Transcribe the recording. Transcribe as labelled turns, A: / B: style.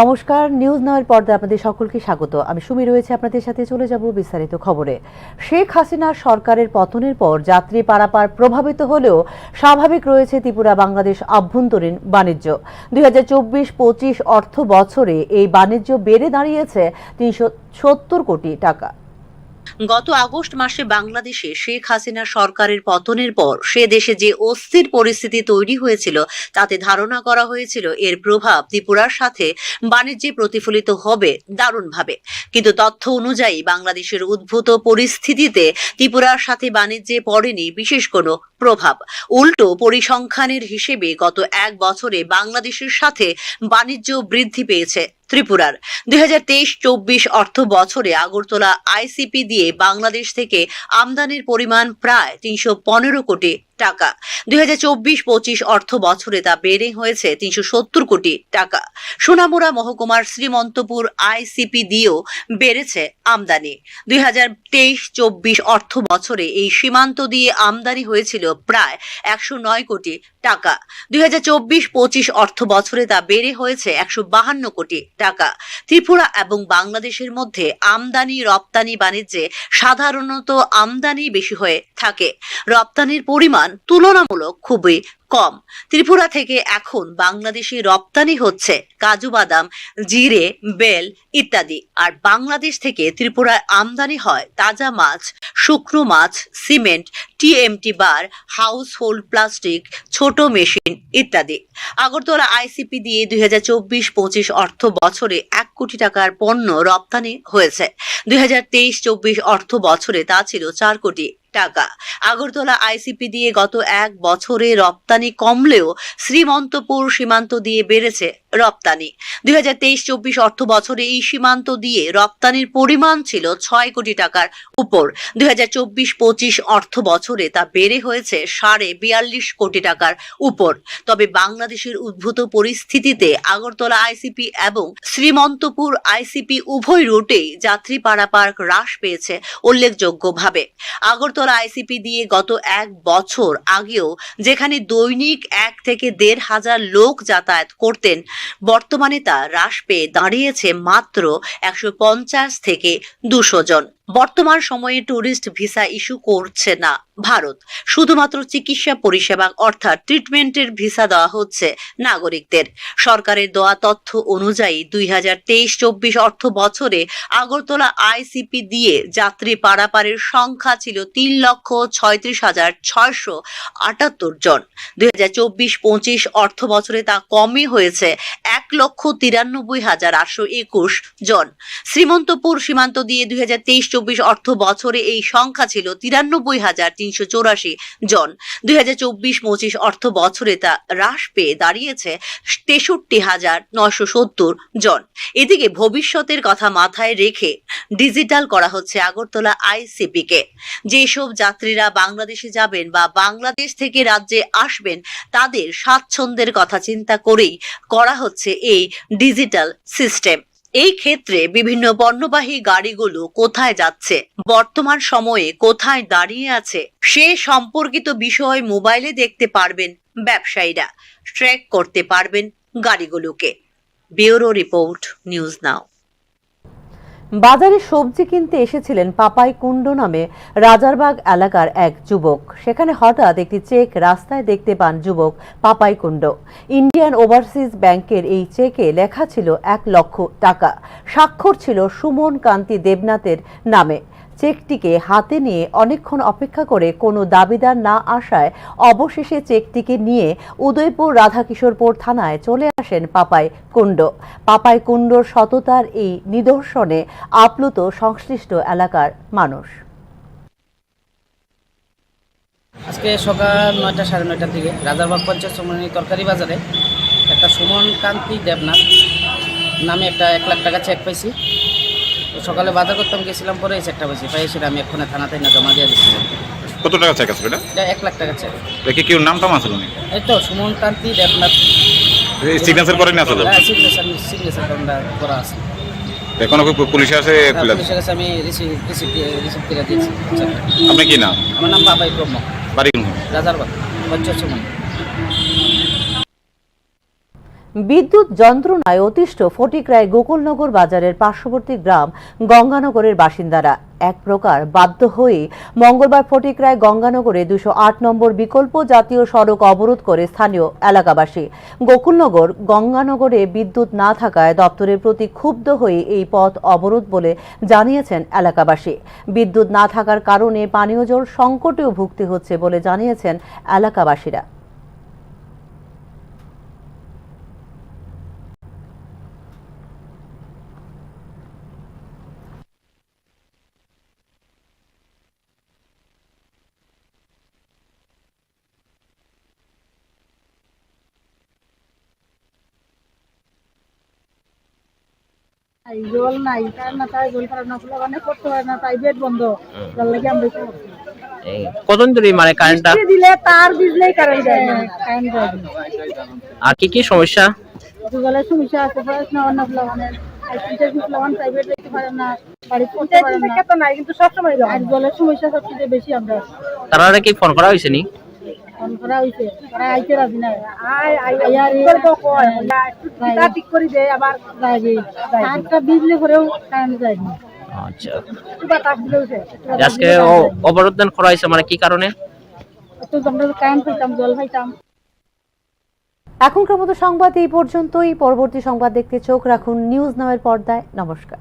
A: নমস্কার, নিউজ নাওয়ের পর্দায় আপনাদের সকলকে স্বাগত। আমি সুমি রয়েছে আপনাদের সাথে। চলে যাব বিস্তারিত খবরে। শেখ হাসিনার সরকারের পতনের পর যাত্রী পারাপার প্রভাবিত হলেও স্বাভাবিক রয়েছে ত্রিপুরা বাংলাদেশ আভ্যন্তরীণ বাণিজ্য। 2024-25 অর্থ বছরে এই বাণিজ্য বেড়ে দাঁড়িয়েছে 370 কোটি টাকা।
B: গত আগস্ট মাসে বাংলাদেশে শেখ হাসিনা সরকারের পতনের পর সে দেশে যে অস্থির পরিস্থিতি তৈরি হয়েছিল তাতে ধারণা করা হয়েছিল এর প্রভাব ত্রিপুরার সাথে বাণিজ্যে প্রতিফলিত হবে দারুণভাবে। কিন্তু তথ্য অনুযায়ী বাংলাদেশের উদ্ভূত পরিস্থিতিতে ত্রিপুরার সাথে বাণিজ্যে পড়েনি বিশেষ কোনো প্রভাব। উল্টো পরিসংখ্যানের হিসেবে গত এক বছরে বাংলাদেশের সাথে বাণিজ্য বৃদ্ধি পেয়েছে ত্রিপুরার। 2023-24 অর্থ বছরে আগরতলা আইসিপি দিয়ে বাংলাদেশ থেকে আমদানির পরিমাণ প্রায় 315 কোটি টাকা। 2024-25 অর্থ বছরে তা বেড়ে হয়েছে 370 কোটি টাকা। সোনামুড়া মহকুমার শ্রীমন্তপুর আইসিপি দিয়েও বেড়েছে আমদানি। 2023-24 অর্থ বছরে এই সীমান্ত দিয়ে আমদানি হয়েছিল প্রায় 109 কোটি টাকা। 2024-25 অর্থ বছরে তা বেড়ে হয়েছে 152 কোটি টাকা। ত্রিপুরা এবং বাংলাদেশের মধ্যে আমদানি রপ্তানি বাণিজ্যে সাধারণত আমদানি বেশি হয়ে থাকে, রপ্তানির পরিমাণ তুলনামূলক খুবই কম। ত্রিপুরা থেকে এখন বাংলাদেশে রপ্তানি হচ্ছে কাজু বাদাম, জিরে, বেল ইত্যাদি। আর বাংলাদেশ থেকে ত্রিপুরায় আমদানি হয় তাজা মাছ, শুকনো মাছ, cement, TMT bar, household plastic, ছোট মেশিন ইত্যাদি। আগরতলা আইসিপি দিয়ে 2024-25 অর্থ বছরে 1 কোটি টাকার পণ্য রপ্তানি হয়েছে। 2023-24 অর্থ বছরে তা ছিল 4 কোটি টাকা। আগরতলা আইসিপি দিয়ে গত এক বছরে রপ্তানি কমলেও শ্রীমন্তপুর সীমান্ত দিয়ে বেড়েছে রপ্তানি। 2023-24 অর্থ বছরে এই সীমান্ত দিয়ে রপ্তানির পরিমাণ ছিল 6 কোটি টাকার উপর। 2024-25 অর্থ বছরে তা বেড়ে হয়েছে 42.5 কোটি টাকার উপর। তবে বাংলাদেশের উদ্ভূত পরিস্থিতিতে আগরতলা আইসিপি এবং শ্রীমন্তপুর আইসিপি উভয় রুটেই যাত্রী পারাপার হ্রাস পেয়েছে উল্লেখযোগ্যভাবে। আগরতলা আইসিপি দিয়ে গত এক বছর আগেও যেখানে দৈনিক 1 থেকে 1.5 হাজার লোক যাতায়াত করতেন, বর্তমানে তা হ্রাস পেয়ে দাঁড়িয়েছে মাত্র 150 থেকে 200 জন। বর্তমান সময়ে ট্যুরিস্ট ভিসা ইস্যু করছে না ভারত, শুধুমাত্র চিকিৎসা পরিষেবা অর্থাৎ ট্রিটমেন্টের ভিসা দেওয়া হচ্ছে নাগরিকদের। সরকারের দেওয়া তথ্য অনুযায়ী 2023-24 অর্থ বছরে আগরতলা আইসিপি দিয়ে যাত্রী পারাপারের সংখ্যা ছিল 3,36,678 জন। 2024-25 অর্থ বছরে তা কমে হয়েছে 1,93,821 জন। শ্রীমন্তপুর সীমান্ত দিয়ে 2023-24 অর্থ বছরে এই সংখ্যা ছিল 93,384 জন। 2024-25 অর্থ বছরে তা হ্রাস পেয়ে দাঁড়িয়েছে 63,970 জন। এদিকে ভবিষ্যতের কথা মাথায় রেখে ডিজিটাল করা হচ্ছে আগরতলা আইসিপি কে। যেসব যাত্রীরা বাংলাদেশে যাবেন বা বাংলাদেশ থেকে রাজ্যে আসবেন তাদের স্বাচ্ছন্দ্যের কথা চিন্তা করেই করা হচ্ছে এই ডিজিটাল সিস্টেম। এই ক্ষেত্রে বিভিন্ন পণ্যবাহী গাড়িগুলো কোথায় যাচ্ছে, বর্তমান সময়ে কোথায় দাঁড়িয়ে আছে সে সম্পর্কিত বিষয় মোবাইলে দেখতে পারবেন ব্যবসায়ীরা, ট্র্যাক করতে পারবেন গাড়িগুলোকে। Bureau report, news now.
A: বাজারে সবজি কিনতে এসেছিলেন পাপাই কুণ্ড নামে রাজারবাগ এলাকার এক যুবক। সেখানে হঠাৎ একটি চেক রাস্তায় দেখতে পান যুবক পাপাই কুণ্ড। ইন্ডিয়ান ওভারসিজ ব্যাংকের এই চেকে লেখা ছিল 1 লক্ষ টাকা। স্বাক্ষর ছিল সুমন কান্তি দেবনাথের নামে। চেকটিকে হাতে নিয়ে অনেকক্ষণ অপেক্ষা করে কোনো দাবিদার না আসায় অবশেষে চেকটিকে নিয়ে উদয়পুর রাধাকিশোরপুর থানায় চলে আসেন পাপাই কুণ্ড। পাপাই কুণ্ডর সততার এই নিদর্শনে আপ্লুত সংশ্লিষ্ট এলাকার মানুষ।
C: আজকে সকাল 9টা সাড়ে 9টার দিকে রাজারবাগ পঞ্চায়েত সমিতি তরকারি বাজারে একটা সুমন কান্তি দেবনাথ নামে একটা 1 লাখ টাকা চেক পাইছি। সকালে বাজার করতাম গেছিলাম, পরে এই চেকটা পাইছি, পাই সেটা আমি এক্ষুনি থানাতে না জমা দিয়ে দিচ্ছি।
D: কত টাকা চেক আছে এটা?
C: 1 লাখ টাকা চেক।
D: দেখি কি নামটা আছে উনি?
C: এই তো সুমন কান্তি দেবনাথ।
D: এই সিগনেচার করেন আসলে?
C: হ্যাঁ, সিগনেচার করা আছে।
D: এখন পুলিশ আছে?
C: পুলিশের কাছে আমি রিসিপ্ট করে দিয়েছি।
D: আপনি কি নাম?
C: আমার নাম পাপাই ব্রহ্ম।
D: বাড়ি কোন?
C: রাজারবাগ পঞ্চায়েত সমিতি।
A: বিদ্যুৎ যন্ত্রণায় অতিষ্ঠ ফটিকরায় গোকুলনগর বাজারের পার্শ্ববর্তী গ্রাম গঙ্গানগরের বাসিন্দারা এক প্রকার বাধ্য হয়ে মঙ্গলবার ফটিকরায় গঙ্গানগরে 208 নম্বর বিকল্প জাতীয় সড়ক অবরোধ করে স্থানীয় এলাকাবাসী। গোকুলনগর গঙ্গানগরে বিদ্যুৎ না থাকায় দপ্তরের প্রতি ক্ষুব্ধ হয়ে এই পথ অবরোধ বলে জানিয়েছেন এলাকাবাসী। বিদ্যুৎ না থাকার কারণে পানীয় জল সংকটেও ভুগতে হচ্ছে বলে জানিয়েছেন এলাকাবাসীরা।
E: জল নাই, কারণ না তাই জল খারাপ না ফুলা মানে করতে পারে না, তাই বেড বন্ধ জল লাগে আমরা কি করছি।
F: কতদিন ধরে মানে কারেন্টটা
E: বৃষ্টি দিলে তার বিজলেই কারেন্ট যায় না, কারেন্ট যায় না।
F: আর কি কি সমস্যা?
E: জলের সমস্যা আছে, পড়াশোনা অন্য ফুলা মানে টিচার ফুলা মানে প্রাইভেট যেতে পারে না, বাড়ি পড়তে পারে না, কত নাই কিন্তু সব সময় আর জলের সমস্যা সবচেয়ে বেশি। আমরা
F: তারা কি ফোন করা হয়েছে নি?
E: ফোন করা হইছে, তারা আইতে রাজি না, আয়ার করব কয় তা ঠিক করে দেয়, আবার যাইবে তারটা বিজলি করেও কারেন্ট যায় না।
F: আচ্ছা,
E: বাতাস দিলেও
F: আজকে অবরোধ করা হয়েছে মানে কি কারণে?
E: তো আমরা কারেন্ট পাইতাম, জল পাইতাম।
A: এখনকার মতো সংবাদ এই পর্যন্তই। পরবর্তী সংবাদ দেখতে চোখ রাখুন নিউজ নামের পর্দায়। নমস্কার।